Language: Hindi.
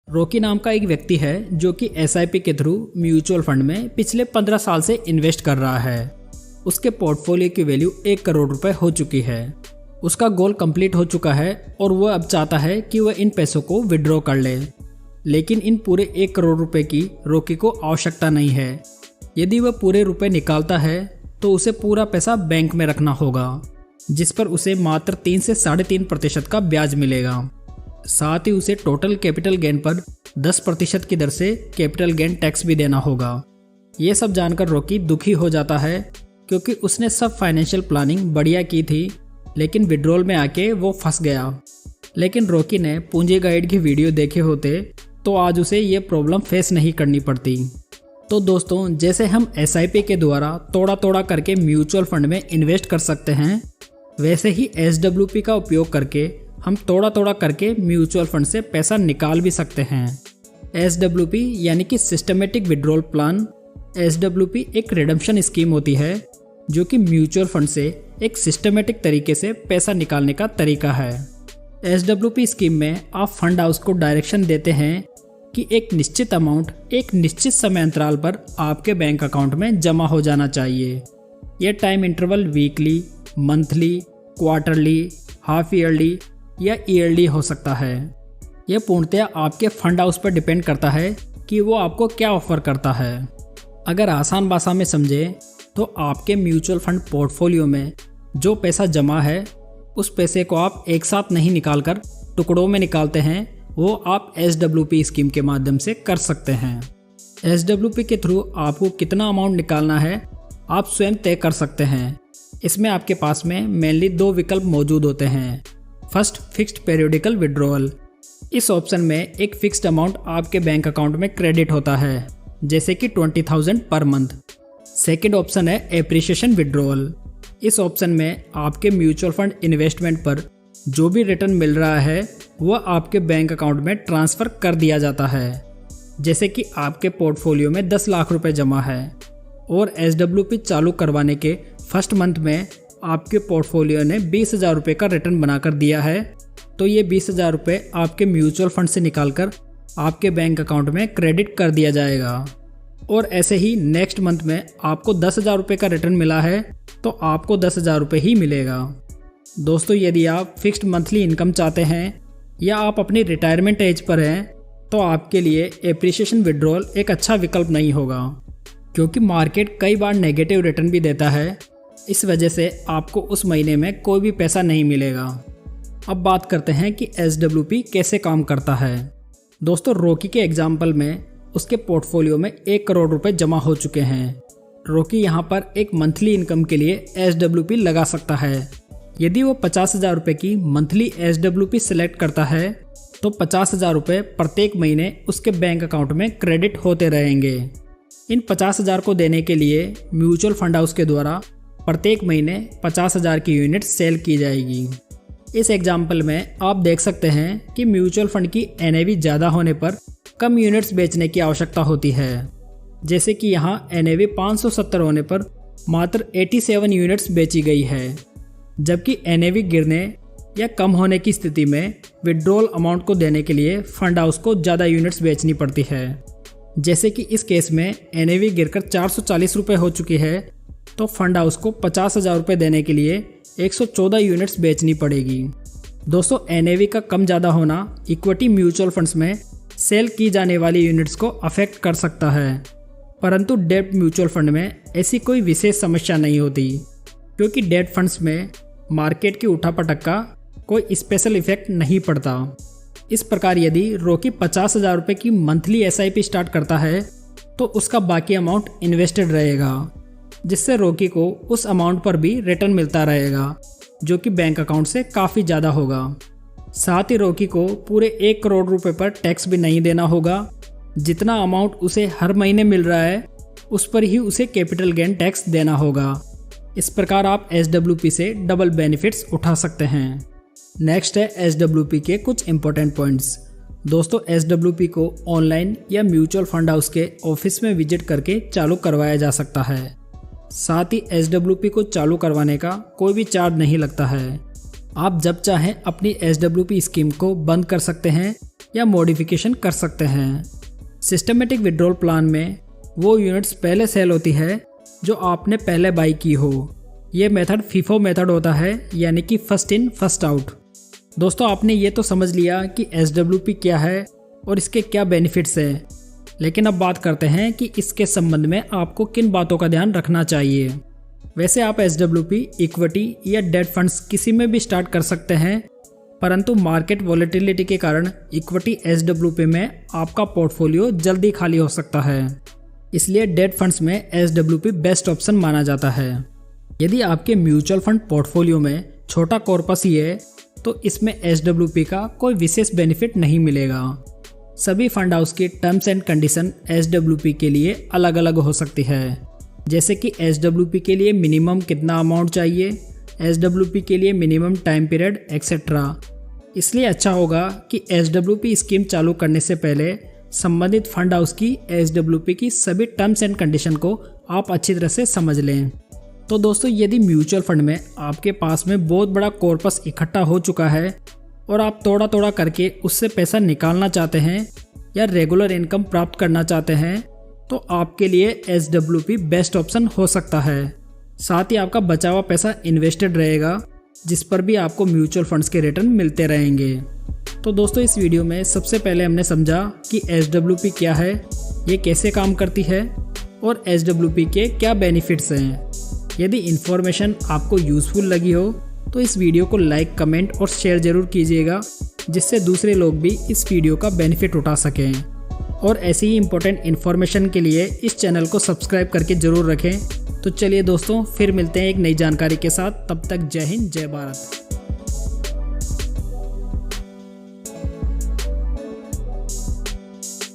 रॉकी नाम का एक व्यक्ति है जो कि एसआईपी के थ्रू म्यूचुअल फंड में पिछले 15 साल से इन्वेस्ट कर रहा है। उसके पोर्टफोलियो की वैल्यू 1 करोड़ रुपए हो चुकी है। उसका गोल कंप्लीट हो चुका है और वह अब चाहता है कि वह इन पैसों को विड्रॉ कर ले, लेकिन इन पूरे 1 करोड़ रुपए की रॉकी को आवश्यकता नहीं है। यदि वह पूरे रुपए निकालता है तो उसे पूरा पैसा बैंक में रखना होगा, जिस पर उसे मात्र 3 से 3.5% का ब्याज मिलेगा। साथ ही उसे टोटल कैपिटल गेन पर 10% की दर से कैपिटल गेन टैक्स भी देना होगा। ये सब जानकर रॉकी दुखी हो जाता है, क्योंकि उसने सब फाइनेंशियल प्लानिंग बढ़िया की थी, लेकिन विड्रॉल में आके वो फंस गया। लेकिन रॉकी ने पूंजी गाइड की वीडियो देखे होते तो आज उसे ये प्रॉब्लम फेस नहीं करनी पड़ती। तो दोस्तों, जैसे हम एसआईपी के द्वारा तोड़ा तोड़ा करके म्यूचुअल फंड में इन्वेस्ट कर सकते हैं, वैसे ही एसडब्ल्यूपी का उपयोग करके हम तोड़ा तोड़ा करके म्यूचुअल फंड से पैसा निकाल भी सकते हैं। एसडब्ल्यूपी यानी कि सिस्टमेटिक विड्रॉल प्लान। एसडब्ल्यूपी एक रिडम्पशन स्कीम होती है जो कि म्यूचुअल फंड से एक सिस्टमेटिक तरीके से पैसा निकालने का तरीका है। एसडब्ल्यूपी स्कीम में आप फंड हाउस को डायरेक्शन देते हैं कि एक निश्चित अमाउंट एक निश्चित समय अंतराल पर आपके बैंक अकाउंट में जमा हो जाना चाहिए। यह time interval weekly, monthly, quarterly, half yearly या ईयरली हो सकता है। यह पूर्णतः आपके फंड हाउस पर डिपेंड करता है कि वो आपको क्या ऑफर करता है। अगर आसान भाषा में समझें तो आपके म्यूचुअल फंड पोर्टफोलियो में जो पैसा जमा है, उस पैसे को आप एक साथ नहीं निकालकर टुकड़ों में निकालते हैं, वो आप एसडब्ल्यूपी स्कीम के माध्यम से कर सकते हैं। एसडब्ल्यूपी के थ्रू आपको कितना अमाउंट निकालना है आप स्वयं तय कर सकते हैं। इसमें आपके पास में मेनली 2 विकल्प मौजूद होते हैं। First, fixed periodical withdrawal. इस ऑप्शन में एक फिक्स्ड अमाउंट आपके बैंक अकाउंट में क्रेडिट होता है, जैसे कि 20,000 पर मंथ। सेकेंड ऑप्शन है एप्रिसिएशन विड्रॉल। इस ऑप्शन में आपके म्यूचुअल फंड इन्वेस्टमेंट पर जो भी रिटर्न मिल रहा है वह आपके बैंक अकाउंट में ट्रांसफ़र कर दिया जाता है। जैसे कि आपके पोर्टफोलियो में 10 लाख रुपए जमा है और एसडब्ल्यूपी चालू करवाने के फर्स्ट मंथ में आपके पोर्टफोलियो ने 20,000 रुपये का रिटर्न बनाकर दिया है, तो ये 20,000 रुपये आपके म्यूचुअल फंड से निकालकर आपके बैंक अकाउंट में क्रेडिट कर दिया जाएगा। और ऐसे ही नेक्स्ट मंथ में आपको 10,000 रुपये का रिटर्न मिला है तो आपको 10,000 रुपये ही मिलेगा। दोस्तों, यदि आप फिक्स्ड मंथली इनकम चाहते हैं या आप अपनी रिटायरमेंट एज पर हैं तो आपके लिए एप्रिसिएशन विड्रॉल एक अच्छा विकल्प नहीं होगा, क्योंकि मार्केट कई बार नेगेटिव रिटर्न भी देता है। इस वजह से आपको उस महीने में कोई भी पैसा नहीं मिलेगा। अब बात करते हैं कि एसडब्ल्यूपी कैसे काम करता है। दोस्तों, रॉकी के एग्जाम्पल में उसके पोर्टफोलियो में 1 करोड़ रुपए जमा हो चुके हैं। रॉकी यहाँ पर एक मंथली इनकम के लिए एसडब्ल्यूपी लगा सकता है। यदि वो 50,000 रुपये की मंथली एसडब्ल्यूपी सिलेक्ट करता है तो 50,000 रुपये प्रत्येक महीने उसके बैंक अकाउंट में क्रेडिट होते रहेंगे। इन 50,000 को देने के लिए म्यूचुअल फंड हाउस के द्वारा प्रत्येक महीने 50,000 की यूनिट सेल की जाएगी। इस एग्जाम्पल में आप देख सकते हैं कि म्यूचुअल फंड की एनएवी ज़्यादा होने पर कम यूनिट्स बेचने की आवश्यकता होती है। जैसे कि यहाँ एनएवी 570 होने पर मात्र 87 यूनिट्स बेची गई है, जबकि एनएवी गिरने या कम होने की स्थिति में विड्रॉल अमाउंट को देने के लिए फंड हाउस को ज़्यादा यूनिट्स बेचनी पड़ती है। जैसे कि इस केस में एनएवी गिरकर 440 रुपये हो चुकी है, तो फंड हाउस को 50,000 रुपये देने के लिए 114 यूनिट्स बेचनी पड़ेगी। दोस्तों, एनएवी का कम ज़्यादा होना इक्विटी म्यूचुअल फंड्स में सेल की जाने वाली यूनिट्स को अफेक्ट कर सकता है, परंतु डेब्ट म्यूचुअल फंड में ऐसी कोई विशेष समस्या नहीं होती, क्योंकि डेब्ट फंड्स में मार्केट की उठापटक का कोई स्पेशल इफेक्ट नहीं पड़ता। इस प्रकार यदि रॉकी 50,000 रुपये की मंथली एसआईपी स्टार्ट करता है तो उसका बाकी अमाउंट इन्वेस्टेड रहेगा, जिससे रॉकी को उस अमाउंट पर भी रिटर्न मिलता रहेगा, जो कि बैंक अकाउंट से काफ़ी ज़्यादा होगा। साथ ही रॉकी को पूरे 1 करोड़ रुपए पर टैक्स भी नहीं देना होगा। जितना अमाउंट उसे हर महीने मिल रहा है उस पर ही उसे कैपिटल गेन टैक्स देना होगा। इस प्रकार आप एसडब्ल्यूपी से डबल बेनिफिट्स उठा सकते हैं। नेक्स्ट है एसडब्ल्यूपी के कुछ इंपॉर्टेंट पॉइंट्स। दोस्तों, एसडब्ल्यूपी को ऑनलाइन या म्यूचुअल फंड हाउस के ऑफिस में विजिट करके चालू करवाया जा सकता है। साथ ही एसडब्ल्यूपी को चालू करवाने का कोई भी चार्ज नहीं लगता है। आप जब चाहें अपनी SWP स्कीम को बंद कर सकते हैं या मॉडिफिकेशन कर सकते हैं। सिस्टमेटिक विड्रॉल प्लान में वो यूनिट्स पहले सेल होती है जो आपने पहले बाई की हो। ये मेथड फीफो मेथड होता है, यानी कि फर्स्ट इन फर्स्ट आउट। दोस्तों, आपने ये तो समझ लिया कि SWP क्या है और इसके क्या बेनिफिट्स हैं, लेकिन अब बात करते हैं कि इसके संबंध में आपको किन बातों का ध्यान रखना चाहिए। वैसे आप SWP, इक्विटी या डेट फंड्स किसी में भी स्टार्ट कर सकते हैं, परंतु मार्केट वॉलेटिलिटी के कारण इक्विटी SWP में आपका पोर्टफोलियो जल्दी खाली हो सकता है। इसलिए डेट फंड्स में SWP बेस्ट ऑप्शन माना जाता है। यदि आपके म्यूचुअल फंड पोर्टफोलियो में छोटा कॉर्पस ही है तो इसमें SWP का कोई विशेष बेनिफिट नहीं मिलेगा। सभी फंड हाउस की टर्म्स एंड कंडीशन SWP के लिए अलग अलग हो सकती है, जैसे कि SWP के लिए मिनिमम कितना अमाउंट चाहिए, SWP के लिए मिनिमम टाइम पीरियड एक्सेट्रा। इसलिए अच्छा होगा कि SWP स्कीम चालू करने से पहले संबंधित फंड हाउस की SWP की सभी टर्म्स एंड कंडीशन को आप अच्छी तरह से समझ लें। तो दोस्तों, यदि म्यूचुअल फंड में आपके पास में बहुत बड़ा कॉर्पस इकट्ठा हो चुका है और आप थोड़ा थोड़ा करके उससे पैसा निकालना चाहते हैं या रेगुलर इनकम प्राप्त करना चाहते हैं, तो आपके लिए SWP बेस्ट ऑप्शन हो सकता है। साथ ही आपका बचा हुआ पैसा इन्वेस्टेड रहेगा, जिस पर भी आपको म्यूचुअल फंड्स के रिटर्न मिलते रहेंगे। तो दोस्तों, इस वीडियो में सबसे पहले हमने समझा कि SWP क्या है, ये कैसे काम करती है और SWP के क्या बेनिफिट्स हैं। यदि इन्फॉर्मेशन आपको यूज़फुल लगी हो तो इस वीडियो को लाइक, कमेंट और शेयर ज़रूर कीजिएगा, जिससे दूसरे लोग भी इस वीडियो का बेनिफिट उठा सकें। और ऐसी ही इम्पोर्टेंट इन्फॉर्मेशन के लिए इस चैनल को सब्सक्राइब करके ज़रूर रखें। तो चलिए दोस्तों, फिर मिलते हैं एक नई जानकारी के साथ। तब तक जय हिंद, जय भारत।